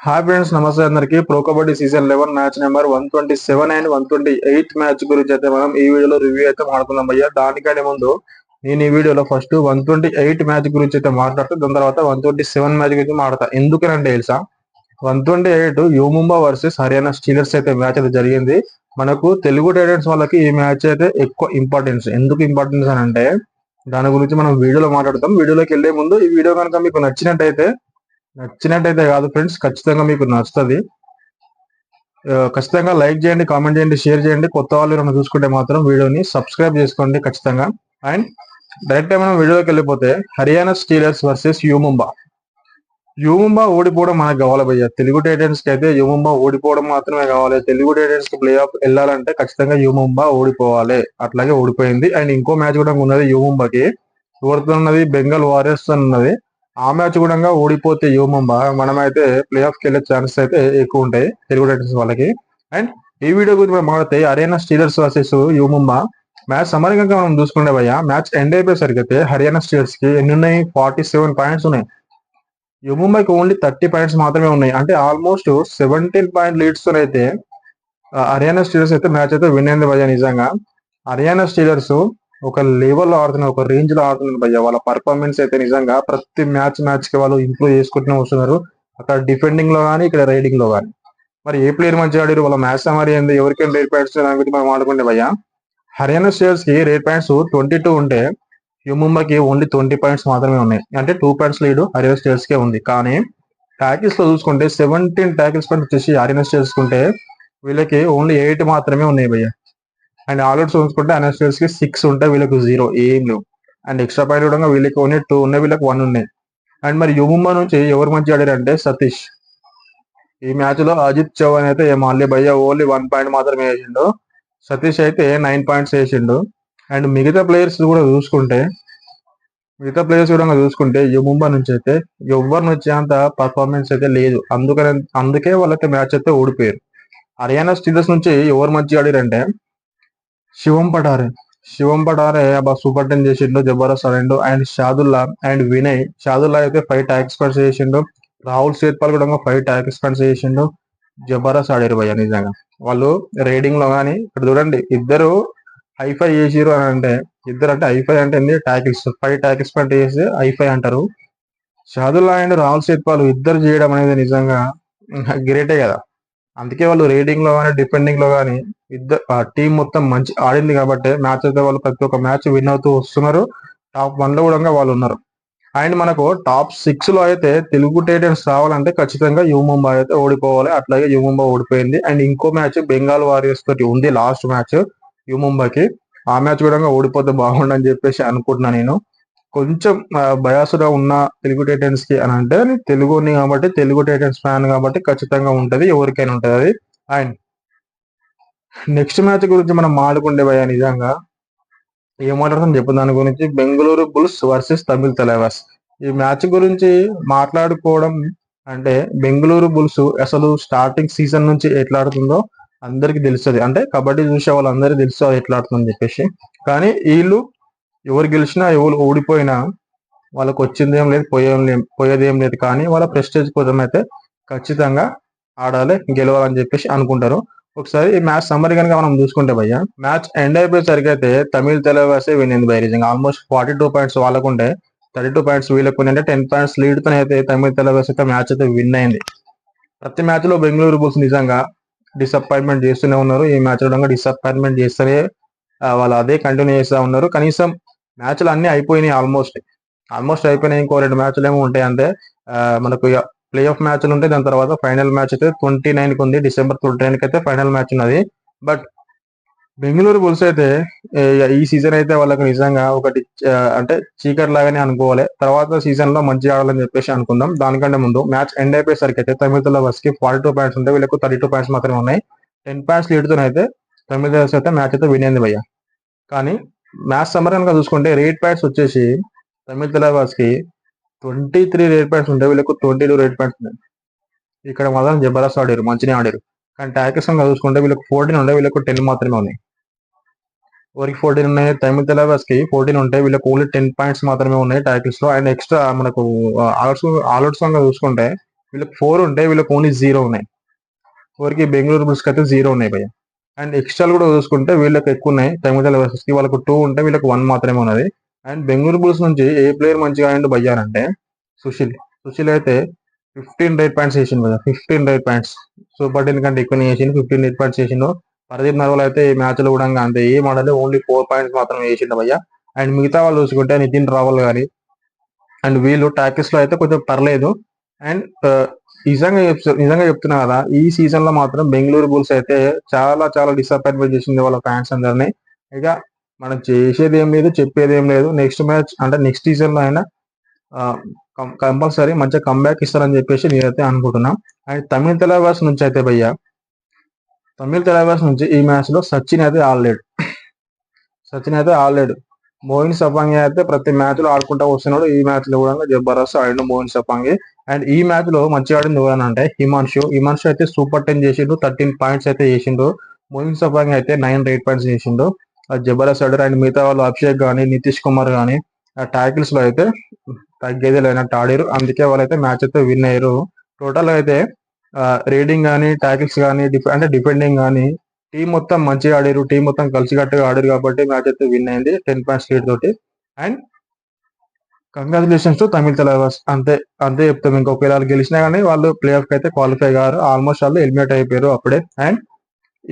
Hi friends, నమస్తే అందరికి. Pro kabaddi season 11 match number 127 and 128 match గురించి అయితే మనం ఈ వీడియోలో రివ్యూ అయితే మాట్లాడుకుందాం భయ్యా. దానికంటే ముందు నేను ఈ వీడియోలో ఫస్ట్ 128 మ్యాచ్ గురించి అయితే మాట్లాడుతూ దాని తర్వాత 127 మ్యాచ్ గురించి మాట్లాడతా. ఎందుకనంటే తెలుసా, 128 యూముంబా వర్సెస్ హర్యానా స్టీలర్స్ అయితే మ్యాచ్ అయితే జరిగింది. మనకు తెలుగు టైటన్స్ వాళ్ళకి ఈ మ్యాచ్ అయితే ఎక్కువ ఇంపార్టెన్స్. ఎందుకు ఇంపార్టెన్స్ అని అంటే దాని గురించి మనం వీడియోలో మాట్లాడతాం. వీడియోలోకి వెళ్లే ముందు ఈ వీడియో కనుక మీకు నచ్చినట్టయితే కాదు ఫ్రెండ్స్, ఖచ్చితంగా మీకు నచ్చుతుంది. ఖచ్చితంగా లైక్ చేయండి, కామెంట్ చేయండి, షేర్ చేయండి. కొత్త వాళ్ళు ఏమైనా చూసుకుంటే మాత్రం వీడియోని సబ్స్క్రైబ్ చేసుకోండి ఖచ్చితంగా. అండ్ డైరెక్ట్ మనం వీడియోకి వెళ్ళిపోతే, హర్యానా స్టీలర్స్ వర్సెస్ యూముంబా ఓడిపోవడం మనకు కావాలి భయ్య. తెలుగు టైటన్స్ కి అయితే యూముంబా ఓడిపోవడం మాత్రమే కావాలి. తెలుగు టైటన్స్ కి ప్లే ఆఫ్ వెళ్ళాలంటే ఖచ్చితంగా యూముంబా ఓడిపోవాలి. అట్లాగే ఓడిపోయింది. అండ్ ఇంకో మ్యాచ్ కూడా ఉన్నది యూముంబాకి. ఎవరితో ఉన్నది? బెంగాల్ వారియర్స్ తో ఉన్నది. ఆ మ్యాచ్ కూడా ఓడిపోతే యూముంబా మనమైతే ప్లే ఆఫ్ కి వెళ్ళే ఛాన్సెస్ అయితే ఎక్కువ ఉంటాయి తెలుగు టైటన్స్ వాళ్ళకి. అండ్ ఈ వీడియో గురించి మనం మాట్లాడితే, Haryana steelers versus U Mumba match summary కనుక మనం చూసుకుంటే భయ్య, మ్యాచ్ ఎండ్ అయిపోయేసరికి అయితే హర్యానా స్టీలర్స్ కి ఎన్ని ఉన్నాయి? 47 పాయింట్స్ ఉన్నాయి. యూముంబాకి ఓన్లీ 30 పాయింట్స్ మాత్రమే ఉన్నాయి. అంటే ఆల్మోస్ట్ 17 పాయింట్ లీడ్స్ తో అయితే హర్యానా స్టీలర్స్ అయితే మ్యాచ్ అయితే విన్ అయింది భయ్య. నిజంగా హర్యానా స్టీలర్స్ ఒక లెవెల్లో ఆడుతున్నారు, ఒక రేంజ్ లో ఆడుతున్నారు భయ్య. వాళ్ళ పర్ఫార్మెన్స్ అయితే నిజంగా ప్రతి మ్యాచ్ కి వాళ్ళు ఇంప్రూవ్ చేసుకుంటూనే వస్తున్నారు. అక్కడ డిఫెండింగ్ లో కానీ, ఇక్కడ రైడింగ్ లో కానీ. మరి ఏ ప్లేయర్ మంచిగా ఆడారు, వాళ్ళ మ్యాచ్ సమరీ ఏంది, ఎవరికైనా రేట్ పాయింట్స్ దాని గురించి మనం ఆడుకుంటే భయ్య, హర్యానా స్టీలర్స్ కి రేట్ పాయింట్స్ 22 ఉంటే యూముంబాకి ఓన్లీ 20 పాయింట్స్ మాత్రమే ఉన్నాయి. అంటే 2 పాయింట్స్ లీడ్ హర్యానా స్టీలర్స్ కే ఉంది. కానీ ట్యాకిల్స్ లో చూసుకుంటే 17 ట్యాకిల్స్ పాయింట్స్ వచ్చేసి హర్యానా స్టీలర్స్ కుంటే వీళ్ళకి ఓన్లీ 8 మాత్రమే ఉన్నాయి భయ్య. అండ్ ఆల్అౌట్స్ చూసుకుంటే హర్యానా స్టీలర్స్ కి 6 ఉంటాయి, వీళ్ళకి 0 ఏం లేవు. అండ్ ఎక్స్ట్రా పాయింట్ కూడా వీళ్ళకి ఓన్లీ 2 ఉన్నాయి, వీళ్ళకి 1 ఉన్నాయి. అండ్ మరి యూముంబా నుంచి ఎవరు మంచి ఆడారంటే సతీష్. ఈ మ్యాచ్ లో అజిత్ చౌహాన్ అయితే మళ్ళీ భయ్య ఓన్లీ 1 పాయింట్ మాత్రమే వేసిండు. సతీష్ అయితే 9 పాయింట్స్ వేసిండు. అండ్ మిగతా ప్లేయర్స్ కూడా చూసుకుంటే యూముంబా నుంచి అయితే ఎవరి నుంచి అంత పర్ఫార్మెన్స్ అయితే లేదు. అందుకే వాళ్ళకి మ్యాచ్ అయితే ఓడిపోయారు. హర్యానా స్టీలర్స్ నుంచి ఎవరు మంచిగా ఆడారంటే శివం పటారే అబ్బా సూపర్ 10 చేసిండు, జబర్దస్త్ ఆడిండు. And Shadloui and Vinay. Shadloui అయితే 5 ట్యాక్స్ పర్స్ చేసిండు. రాహుల్ సేత్పాల్ కూడా 5 ట్యాక్స్ పర్స్ చేసిండు. జబర్దస్త్ ఆడారు భయ్య నిజంగా. వాళ్ళు రైడింగ్ లో కానీ ఇక్కడ చూడండి, ఇద్దరు హైఫై చేసిరు అని అంటే, ఇద్దరు అంటే హైఫై అంటే ట్యాకిల్స్ 5 ట్యాకిల్స్ పర్ట్ చేసి హైఫై అంటారు. షాదుల్లా అండ్ రాహుల్ సేత్పాల్ ఇద్దరు చేయడం అనేది నిజంగా గ్రేటే కదా. అందుకే వాళ్ళు రేటింగ్ లో కానీ, డిఫెండింగ్ లో కానీ ఇద్దరు టీం మొత్తం మంచి ఆడింది కాబట్టి మ్యాచ్ అయితే వాళ్ళు ప్రతి ఒక్క మ్యాచ్ విన్ అవుతూ వస్తున్నారు. టాప్ 1 లో కూడా వాళ్ళు ఉన్నారు. అండ్ మనకు టాప్ 6 లో అయితే తెలుగు టైటన్స్ రావాలంటే ఖచ్చితంగా యూముంబా అయితే ఓడిపోవాలి. అట్లాగే యూముంబా ఓడిపోయింది. అండ్ ఇంకో మ్యాచ్ బెంగాల్ వారియర్స్ తోటి ఉంది, లాస్ట్ మ్యాచ్ యూముంబాకి. ఆ మ్యాచ్ కూడా ఓడిపోతే బాగుండని చెప్పేసి అనుకుంటున్నా నేను. కొంచెం బయాసుగా ఉన్న తెలుగు టైటన్స్ కి అని అంటే, తెలుగుని కాబట్టి, తెలుగు టైటన్స్ ఫ్యాన్ కాబట్టి ఖచ్చితంగా ఉంటది, ఎవరికైనా ఉంటది అది. అండ్ నెక్స్ట్ మ్యాచ్ గురించి మనం మాట్లాడుకుంటే భయ, నిజంగా ఏం మాట్లాడతాం చెప్పు దాని గురించి. బెంగళూరు బుల్స్ వర్సెస్ తమిళ తలైవాస్. ఈ మ్యాచ్ గురించి మాట్లాడుకోవడం అంటే, బెంగళూరు బుల్స్ అసలు స్టార్టింగ్ సీజన్ నుంచి ఎట్లా ఆడుతుందో అందరికి తెలుస్తుంది. అంటే కబడ్డీ చూసే వాళ్ళందరికీ తెలుసు ఎట్లా ఆడుతుందని చెప్పేసి. కానీ వీళ్ళు ఎవరు గెలిచినా ఎవరు ఓడిపోయినా వాళ్ళకి వచ్చిందేం లేదు, పోయేదేం లేదు. కానీ వాళ్ళ ప్రెస్టేజ్ కోసం అయితే ఖచ్చితంగా ఆడాలి, గెలవాలని చెప్పేసి అనుకుంటారు. ఒకసారి ఈ మ్యాచ్ సమ్మరీ కనుక మనం చూసుకుంటే భయ్య, మ్యాచ్ ఎండ్ అయిపోయేసరికి అయితే తమిళ తలైవాసే విన్ అయింది భయ్య. నిజంగా ఆల్మోస్ట్ 42 పాయింట్స్ వాళ్ళకుంటే 32 పాయింట్స్ వీళ్ళకు అంటే 10 పాయింట్స్ లీడ్ తో అయితే తమిళ తలైవాస్ అయితే మ్యాచ్ అయితే విన్ అయింది. ప్రతి మ్యాచ్ లో బెంగళూరు బుల్స్ నిజంగా డిసప్పాయింట్మెంట్ చేస్తూనే ఉన్నారు. ఈ మ్యాచ్ లో డిసప్పాయింట్మెంట్ చేస్తూనే వాళ్ళు అదే కంటిన్యూ చేస్తూ ఉన్నారు. కనీసం మ్యాచ్లు అన్ని అయిపోయినాయి, ఆల్మోస్ట్ అయిపోయినాయి. ఇంకో 2 మ్యాచ్లు ఏమో ఉంటాయి అంతే. మనకు ప్లే ఆఫ్ మ్యాచ్లు ఉంటాయి. దాని తర్వాత ఫైనల్ మ్యాచ్ అయితే 29 కి ఉంది, డిసెంబర్ 29 కి అయితే ఫైనల్ మ్యాచ్ ఉన్నది. బట్ బెంగళూరు బుల్స్ అయితే ఈ సీజన్ అయితే వాళ్ళకి నిజంగా ఒకటి అంటే చీకటి లాగానే అనుకోవాలి. తర్వాత సీజన్ లో మంచిగా ఆడాలని చెప్పేసి అనుకుందాం. దానికంటే ముందు మ్యాచ్ ఎండ్ అయిపోయేసరికి అయితే తమిళ తలైవాస్ కి 42 పాయింట్స్ ఉంటాయి, వీళ్ళకు 32 పాయింట్స్ మాత్రమే ఉన్నాయి. 10 పాయింట్స్ లీడ్ తో అయితే తమిళ తలైవాస్ అయితే మ్యాచ్ అయితే విన్ అయింది భయ్య. కానీ మ్యాచ్ సమ్మర్ కనుక చూసుకుంటే రేట్ పాయింట్స్ వచ్చేసి తమిళ తలైవాస్ కి 23 రేట్ పాయింట్స్ ఉంటాయి, వీళ్ళకు 22 రేట్ పాయింట్స్ ఉన్నాయి. ఇక్కడ మాత్రం జబర్దస్త్ ఆడారు, మంచిగా ఆడారు. కానీ ట్యాకిల్స్ కనుక చూసుకుంటే వీళ్ళకి 14 ఉంటాయి, వీళ్ళకు 10 మాత్రమే ఉన్నాయి. ఎవరికి 14 ఉన్నాయి? తమిళ తలైవాస్ కి 14 ఉంటాయి, వీళ్ళకి ఓన్లీ 10 పాయింట్స్ మాత్రమే ఉన్నాయి ట్యాకిల్స్ లో. అండ్ ఎక్స్ట్రా మనకు ఆల్అౌట్స్ కనుక చూసుకుంటే వీళ్ళకి 4 ఉంటాయి, వీళ్ళకి ఓన్లీ 0 ఉన్నాయి. ఎవరికి బెంగళూరు బుల్స్కి అయితే 0 ఉన్నాయి భయ్య. అండ్ ఎక్స్ట్రాలు కూడా చూసుకుంటే వీళ్ళకి ఎక్కువ ఉన్నాయి. తమిళ వర్సెస్కి వాళ్ళకు 2 ఉంటే వీళ్ళకి 1 మాత్రమే ఉన్నది. అండ్ బెంగళూరు బుల్స్ నుంచి ఏ ప్లేయర్ మంచిగా ఆడిండు భయ్య అంటే సుశీల్ అయితే 15 రైట్ పాయింట్స్ వేసిండు భయ్య. 15 రైట్ పాయింట్స్. సూపర్ 10 కంటే ఎక్కువ వేసిండు. 15 రైట్ పాయింట్స్ వేసిండు. ప్రదీప్ నర్వాల్ అయితే ఈ మ్యాచ్ లో కూడా అంతే ఏం ఆడలే, ఓన్లీ 4 పాయింట్స్ మాత్రమే వేసిండు భయ్య. అండ్ మిగతా వాళ్ళు చూసుకుంటే నితిన్ రావల్ కానీ అండ్ వీళ్ళు టాకిస్ లో అయితే కొంచెం పర్లేదు. అండ్ నిజంగా చెప్తున్నా కదా, ఈ సీజన్ లో మాత్రం బెంగళూరు బుల్స్ అయితే చాలా చాలా డిసప్పాయింట్మెంట్ చేసింది వాళ్ళ ఫ్యాన్స్ అందరినీ. ఇక మనం చేసేది ఏం లేదు, చెప్పేది ఏం లేదు. నెక్స్ట్ మ్యాచ్ అంటే నెక్స్ట్ సీజన్ లో అయినా కంపల్సరీ మంచిగా కంబ్యాక్ ఇస్తారని చెప్పేసి నేనైతే అనుకుంటున్నాం. అండ్ తమిళ తెలవర్స్ నుంచి అయితే భయ్య, తమిళ తెలవర్స్ నుంచి ఈ మ్యాచ్ లో సచిన్ అయితే ఆడలేడు. మోయిన్ సపాంగి అయితే ప్రతి మ్యాచ్ లో ఆడుకుంటా వస్తున్నాడు. ఈ మ్యాచ్ లో కూడా జబర్దస్త్ ఆడిండు మోయిన్ సపాంగి. అండ్ ఈ మ్యాచ్ లో మంచిగా ఆడింది ఎవరనంటే హిమాన్షు అయితే సూపర్ 10 చేసిండు, 13 పాయింట్స్ అయితే చేసిండు. మోయిన్ సపాంగి అయితే 9 రైట్ పాయింట్స్ చేసిండు. జబర్దస్త్ ఆడారు. అండ్ మిగతా వాళ్ళు అభిషేక్ కానీ నితీష్ కుమార్ కానీ టాకిల్స్ లో అయితే తగ్గేదే లేనట్టు ఆడారు. అందుకే వాళ్ళైతే మ్యాచ్ అయితే విన్ అయ్యారు. టోటల్ అయితే రీడింగ్ కానీ టాకిల్స్ కానీ అంటే డిఫెండింగ్ కానీ టీం మొత్తం మంచిగా ఆడారు. టీం మొత్తం కలిసికట్టుగా ఆడారు కాబట్టి మ్యాచ్ అయితే విన్ అయింది 10 పాయింట్స్ లీడ్ తోటి. అండ్ కంగ్రాచులేషన్స్ టు తమిళ తెలవర్స్. అంతే చెప్తాం. ఇంకొక వాళ్ళు గెలిచినా కానీ వాళ్ళు ప్లే ఆఫ్ అయితే క్వాలిఫై కారు. ఆల్మోస్ట్ వాళ్ళు ఎలిమినేట్ అయిపోయారు అప్పుడే. అండ్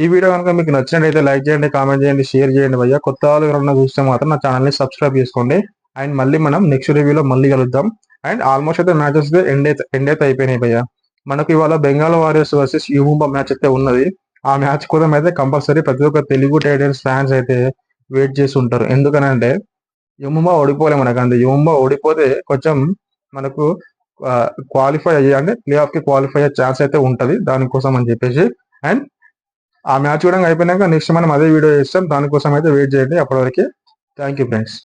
ఈ వీడియో కనుక మీకు నచ్చినట్టయితే లైక్ చేయండి, కామెంట్ చేయండి, షేర్ చేయండి భయ్య. కొత్త వాళ్ళు ఎవరైనా చూస్తే మాత్రం నా ఛానల్ ని సబ్స్క్రైబ్ చేసుకోండి. అండ్ మళ్ళీ మనం నెక్స్ట్ రివ్యూలో మళ్ళీ కలుద్దాం. అండ్ ఆల్మోస్ట్ అయితే మ్యాచెస్ ఎండ్ అయితే అయిపోయినాయి భయ్య. మనకు ఇవాళ Bengal warriors versus U Mumba match అయితే ఉన్నది. ఆ మ్యాచ్ కోసం అయితే కంపల్సరీ ప్రతి ఒక్క తెలుగు టైటన్స్ ఫ్యాన్స్ అయితే వెయిట్ చేసి ఉంటారు. ఎందుకనంటే యూముంబా ఓడిపోలే మనకు. అంతే యూముంబా ఓడిపోతే కొంచెం మనకు క్వాలిఫై అయ్యే అంటే ప్లే ఆఫ్ కి క్వాలిఫై అయ్యే ఛాన్స్ అయితే ఉంటది, దానికోసం అని చెప్పేసి. అండ్ ఆ మ్యాచ్ కూడా అయిపోయినాక నెక్స్ట్ మనం అదే వీడియో చేస్తాం. దానికోసం అయితే వెయిట్ చేయండి. అప్పటివరకు థ్యాంక్ యూ ఫ్రెండ్స్.